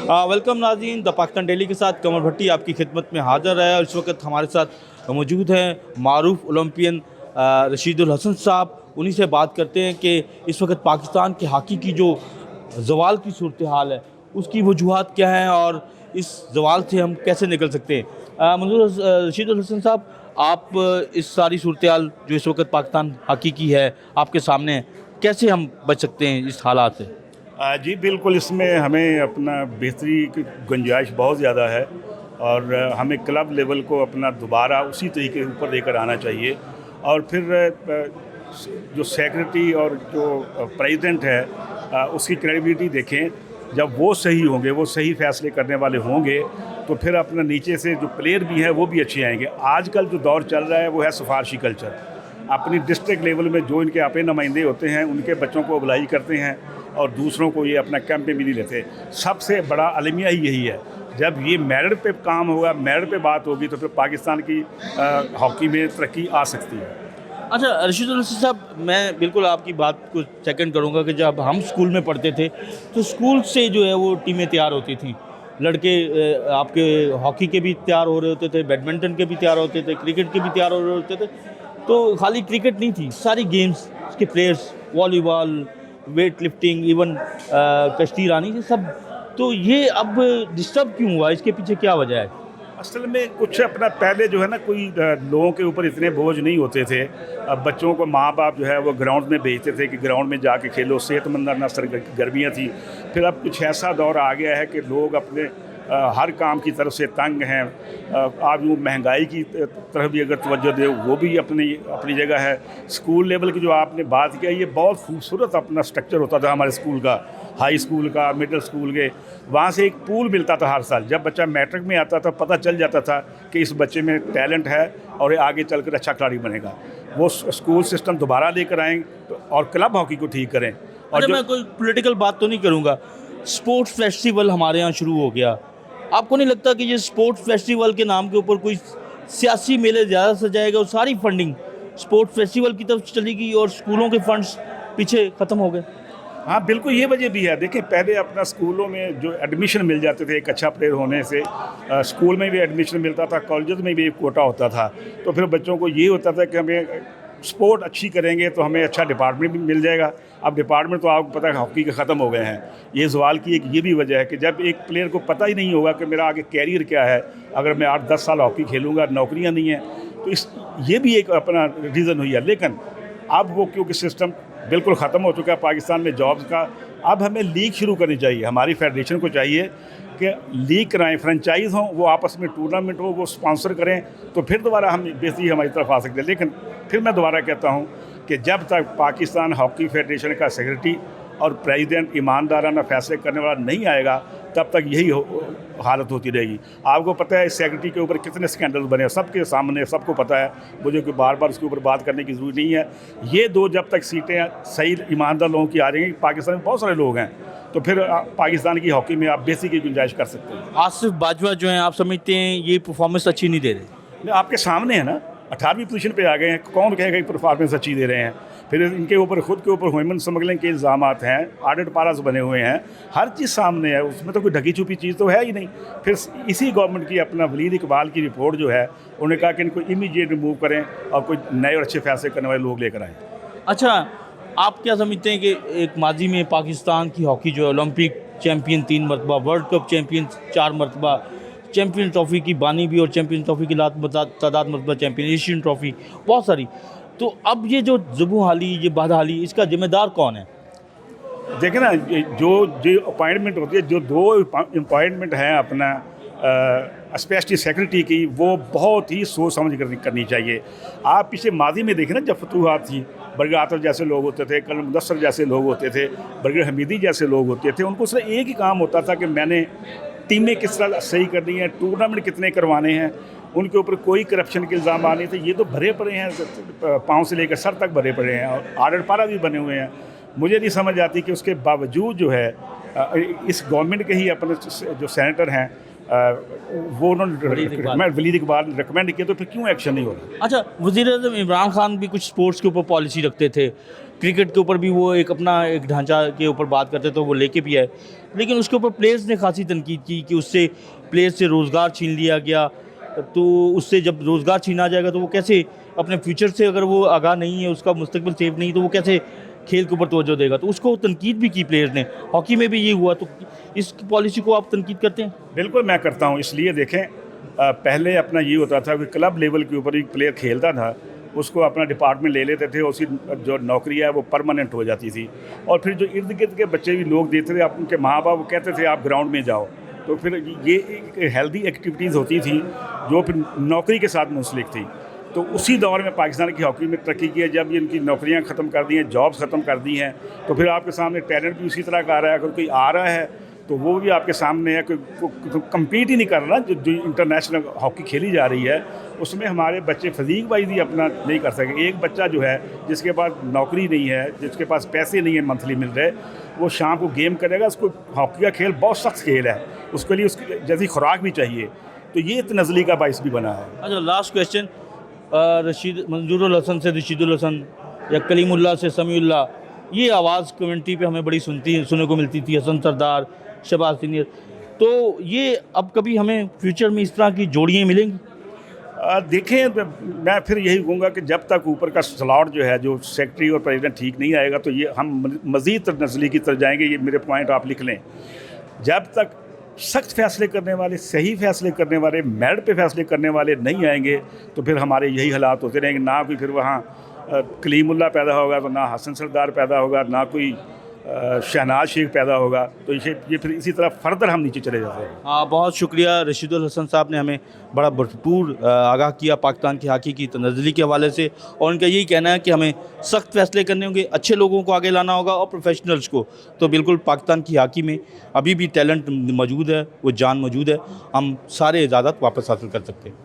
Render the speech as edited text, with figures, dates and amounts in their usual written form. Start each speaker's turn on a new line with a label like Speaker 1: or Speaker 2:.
Speaker 1: Welcome नाज़रीन, the Pakistan daily के साथ कमर भट्टी आपकी खिदमत में हाज़िर है और इस वक्त हमारे साथ मौजूद हैं मारूफ ओलंपियन रशीदुल हसन साहब। उन्हीं से बात करते हैं कि इस वक्त पाकिस्तान के हॉकी की जो ज़वाल की सूरत हाल है उसकी वजूहात क्या हैं और इस ज़वाल से हम कैसे निकल सकते हैं। रशीदुल हसन साहब, आप इस सारी सूरत हाल जो इस वक्त पाकिस्तान हॉकी की है आपके सामने है, कैसे हम बच सकते हैं इस हालात से?
Speaker 2: जी बिल्कुल, इसमें हमें अपना बेहतरी की गुंजाइश बहुत ज़्यादा है और हमें क्लब लेवल को अपना दोबारा उसी तरीके के ऊपर लेकर आना चाहिए। और फिर जो सेक्रेटरी और जो प्रेसिडेंट है उसकी क्रेडिबिलिटी देखें। जब वो सही होंगे, वो सही फैसले करने वाले होंगे, तो फिर अपना नीचे से जो प्लेयर भी हैं वो भी अच्छे आएंगे। आजकल जो दौर चल रहा है वो है सिफारशी कल्चर। अपनी डिस्ट्रिक्ट लेवल में जो इनके अपने नुमाइंदे होते हैं उनके बच्चों को अबलाई करते हैं और दूसरों को ये अपना कैंप में भी नहीं लेते। सबसे बड़ा अलमिया ही यही है। जब ये मेरिट पे काम होगा, मेरिट पे बात होगी, तो फिर पाकिस्तान की हॉकी में तरक्की आ सकती है।
Speaker 1: अच्छा रशीदुल हसन साहब, मैं बिल्कुल आपकी बात को सेकंड करूंगा कि जब हम स्कूल में पढ़ते थे तो स्कूल से जो है वो टीमें तैयार होती थी। लड़के आपके हॉकी के भी तैयार हो रहे होते थे, बैडमिंटन के भी तैयार होते थे, क्रिकेट के भी तैयार हो रहे होते थे। तो खाली क्रिकेट नहीं थी, सारी गेम्स के players, volleyball, weight lifting, even कश्ती रानी, ये सब। तो ये अब डिस्टर्ब क्यों हुआ, इसके पीछे क्या वजह है?
Speaker 2: असल में कुछ अपना पहले जो है ना, कोई लोगों के ऊपर इतने बोझ नहीं होते थे। अब बच्चों को माँ बाप जो है वो ग्राउंड में भेजते थे कि ग्राउंड में जाके खेलो, सेहतमंद नस्ल गर्मियाँ थी। फिर अब कुछ ऐसा दौर आ गया है कि लोग अपने हर काम की तरफ से तंग हैं। आज वो महंगाई की तरफ भी अगर तवज्जो दे, वो भी अपनी अपनी जगह है। स्कूल लेवल की जो आपने बात किया, ये बहुत खूबसूरत अपना स्ट्रक्चर होता था हमारे स्कूल का, हाई स्कूल का, मिडिल स्कूल के। वहाँ से एक पूल मिलता था हर साल। जब बच्चा मैट्रिक में आता था पता चल जाता था कि इस बच्चे में टैलेंट है और ये आगे चलकर अच्छा खिलाड़ी बनेगा। वो स्कूल सिस्टम दोबारा लेकर आएँ और क्लब हॉकी को ठीक करें। और
Speaker 1: मैं कोई पॉलिटिकल बात तो नहीं करूँगा, स्पोर्ट्स फेस्टिवल हमारे यहाँ शुरू हो गया। आपको नहीं लगता कि ये स्पोर्ट्स फेस्टिवल के नाम के ऊपर कोई सियासी मेले ज़्यादा सजाएगा और सारी फंडिंग स्पोर्ट्स फेस्टिवल की तरफ चली गई और स्कूलों के फंड्स पीछे ख़त्म हो गए?
Speaker 2: हाँ बिल्कुल, ये वजह भी है। देखिए, पहले अपना स्कूलों में जो एडमिशन मिल जाते थे एक अच्छा प्लेयर होने से, स्कूल में भी एडमिशन मिलता था, कॉलेज में भी एक कोटा होता था। तो फिर बच्चों को ये होता था कि हमें स्पोर्ट अच्छी करेंगे तो हमें अच्छा डिपार्टमेंट भी मिल जाएगा। अब डिपार्टमेंट तो आपको पता है हॉकी के ख़त्म हो गए हैं। ये सवाल की एक ये भी वजह है कि जब एक प्लेयर को पता ही नहीं होगा कि मेरा आगे कैरियर क्या है, अगर मैं 8-10 साल हॉकी खेलूँगा, नौकरियाँ नहीं हैं, तो ये भी एक अपना रीज़न हुई है। लेकिन अब वो क्योंकि सिस्टम बिल्कुल ख़त्म हो चुका है पाकिस्तान में जॉब्स का, अब हमें लीग शुरू करनी चाहिए। हमारी फेडरेशन को चाहिए कि लीग कराएं, फ्रेंचाइज हों, वो आपस में टूर्नामेंट हो, वो स्पॉन्सर करें, तो फिर दोबारा हम बेहतरी हमारी तरफ आ सकते हैं। लेकिन फिर मैं दोबारा कहता हूँ कि जब तक पाकिस्तान हॉकी फेडरेशन का सेक्रेटरी और प्रेसिडेंट ईमानदाराना फैसले करने वाला नहीं आएगा, तब तक यही हालत होती रहेगी। आपको पता है इस सेक्रेटरी के ऊपर कितने स्कैंडल बने, सबके सामने, सबको पता है। मुझे कोई बार बार उसके ऊपर बात करने की ज़रूरत नहीं है। ये दो जब तक सीटें सही ईमानदार लोगों की आ जाएंगी, पाकिस्तान में बहुत सारे लोग हैं, तो फिर पाकिस्तान की हॉकी में आप बेसिक की गुंजाइश कर सकते हैं।
Speaker 1: आसिफ बाजवा जो हैं, आप समझते हैं ये परफॉर्मेंस अच्छी नहीं दे रहे?
Speaker 2: आपके सामने है ना, 18वीं पोजीशन पे आ गए हैं, कौन कहेगा कि परफॉर्मेंस अच्छी दे रहे हैं? फिर इनके ऊपर खुद के ऊपर ह्यूमन स्मगलिंग के इल्ज़ामात हैं, ऑडिट पारास बने हुए हैं, हर चीज़ सामने है, उसमें तो कोई ढकी छुपी चीज़ तो है ही नहीं। फिर इसी गवर्नमेंट की अपना वलीद इकबाल की रिपोर्ट जो है, उन्होंने कहा कि इनको इमीडिएट रिमूव करें और कोई नए और अच्छे फैसले करने वाले लोग लेकर आएँ।
Speaker 1: अच्छा, आप क्या समझते हैं कि एक माजी में पाकिस्तान की हॉकी जो है ओलंपिक चैम्पियन 3 मरतबा, वर्ल्ड कप चैम्पियन 4 मरतबा, चैम्पियन ट्रॉफ़ी की बानी भी और चैम्पियन ट्रॉफ़ी की तादाद मरतबा चैम्पियन, एशियन ट्रॉफ़ी, बहुत सारी। तो अब ये जो ज़ुबू हाली, ये बदहाली, इसका जिम्मेदार कौन है?
Speaker 2: देखें ना, जो अपॉइंटमेंट होती है, जो 2 अपॉइंटमेंट हैं अपना स्पेशली सेक्रेटरी की, वो बहुत ही सोच समझ कर करनी चाहिए। आप पीछे माजी में देखें ना, जब फतूहात थी, बरगर आतर जैसे लोग होते थे, कर्नल मुदस्सर जैसे लोग होते थे, बरगर हमीदी जैसे लोग होते थे, उनको सिर्फ एक ही काम होता था कि मैंने टीमें किस तरह सही करनी है, टूर्नामेंट कितने करवाने हैं। उनके ऊपर कोई करप्शन के इल्ज़ाम नहीं थे। ये तो भरे पड़े हैं, पाँव से लेकर सर तक भरे पड़े हैं और ऑडिट पारा भी बने हुए हैं। मुझे नहीं समझ आती कि उसके बावजूद जो है इस गवर्नमेंट के ही अपने जो सेनेटर हैं वो उन्होंने वलीद इकबाल रिकमेंड किया, तो फिर क्यों एक्शन नहीं हो रहा?
Speaker 1: अच्छा, वज़ीर-ए-आज़म इमरान खान भी कुछ स्पोर्ट्स के ऊपर पॉलिसी रखते थे, क्रिकेट के ऊपर भी वो एक अपना एक ढांचा के ऊपर बात करते थे, वो लेके भी आए, लेकिन उसके ऊपर प्लेयर्स ने खासी तनकीद की कि उससे प्लेयर्स से रोज़गार छीन लिया गया। तो उससे जब रोज़गार छीना जाएगा तो वो कैसे अपने फ्यूचर से, अगर वो आगाह नहीं है, उसका मुस्तकबिल सेफ नहीं, तो वो कैसे खेल के ऊपर तवज्जो देगा? तो उसको तनकीद भी की प्लेयर्स ने। हॉकी में भी ये हुआ, तो इस पॉलिसी को आप तनकीद करते हैं?
Speaker 2: बिल्कुल मैं करता हूँ। इसलिए देखें, पहले अपना ये होता था कि क्लब लेवल के ऊपर एक प्लेयर खेलता था, उसको अपना डिपार्टमेंट ले लेते थे, उसकी जो नौकरी है वो परमानेंट हो जाती थी। और फिर जो इर्द गिर्द के बच्चे भी लोग देते थे, आप उनके माँ बाप वो कहते थे आप ग्राउंड में जाओ, तो फिर ये एक हेल्दी एक्टिविटीज़ होती थी जो फिर नौकरी के साथ मुंसलिक थी। तो उसी दौर में पाकिस्तान की हॉकी में तरक्की की है। जब ये इनकी नौकरियां ख़त्म कर दी हैं, जॉब्स ख़त्म कर दी हैं, तो फिर आपके सामने टैलेंट भी उसी तरह का आ रहा है। अगर कोई आ रहा है तो वो भी आपके सामने है, कोई कम्पीट ही नहीं कर रहा। जो इंटरनेशनल हॉकी खेली जा रही है उसमें हमारे बच्चे फिजीक वाइज ही अपना नहीं कर सके। एक बच्चा जो है जिसके पास नौकरी नहीं है, जिसके पास पैसे नहीं है मंथली मिल रहे, वो शाम को गेम करेगा। उसको हॉकी का खेल बहुत सख्त खेल है, उसके लिए उसकी जैसी खुराक भी चाहिए। तो ये तनज़ली का बाइस भी बना है।
Speaker 1: अच्छा, लास्ट क्वेश्चन, रशीद मंजूरुल हसन से रशीदुल हसन या कलीमुल्लाह से समीउल्लाह, ये आवाज़ कमेंट्री पे हमें बड़ी सुनने को मिलती थी, हसन सरदार, शहबाज सीनियर। तो ये अब कभी हमें फ्यूचर में इस तरह की जोड़ियाँ मिलेंगी?
Speaker 2: देखें, मैं फिर यही कहूँगा कि जब तक ऊपर का स्लॉट जो है, जो सेक्रेटरी और प्रेसिडेंट ठीक नहीं आएगा, तो ये हम मज़ीद नस्ली की तरफ जाएंगे। ये मेरे पॉइंट आप लिख लें। जब तक सख्त फैसले करने वाले, सही फैसले करने वाले, मेरिट पे फैसले करने वाले नहीं आएंगे, तो फिर हमारे यही हालात होते रहेंगे। ना कोई फिर वहाँ कलीमुल्लाह पैदा होगा, तो ना हसन सरदार पैदा होगा, ना कोई शहनाज शेख पैदा होगा। तो ये फिर इसी तरह फर्दर हम नीचे चले जाते हैं।
Speaker 1: हाँ, बहुत शुक्रिया रशीदुल हसन साहब ने हमें बड़ा भरपूर आगाह किया पाकिस्तान की हॉकी की तनज़्ज़ुली के हवाले से। और उनका यही कहना है कि हमें सख्त फैसले करने होंगे, अच्छे लोगों को आगे लाना होगा और प्रोफेशनल्स को। तो बिल्कुल पाकिस्तान की हॉकी में अभी भी टैलेंट मौजूद है, वो जान मौजूद है, हम सारे इजाज़त वापस हासिल कर सकते हैं।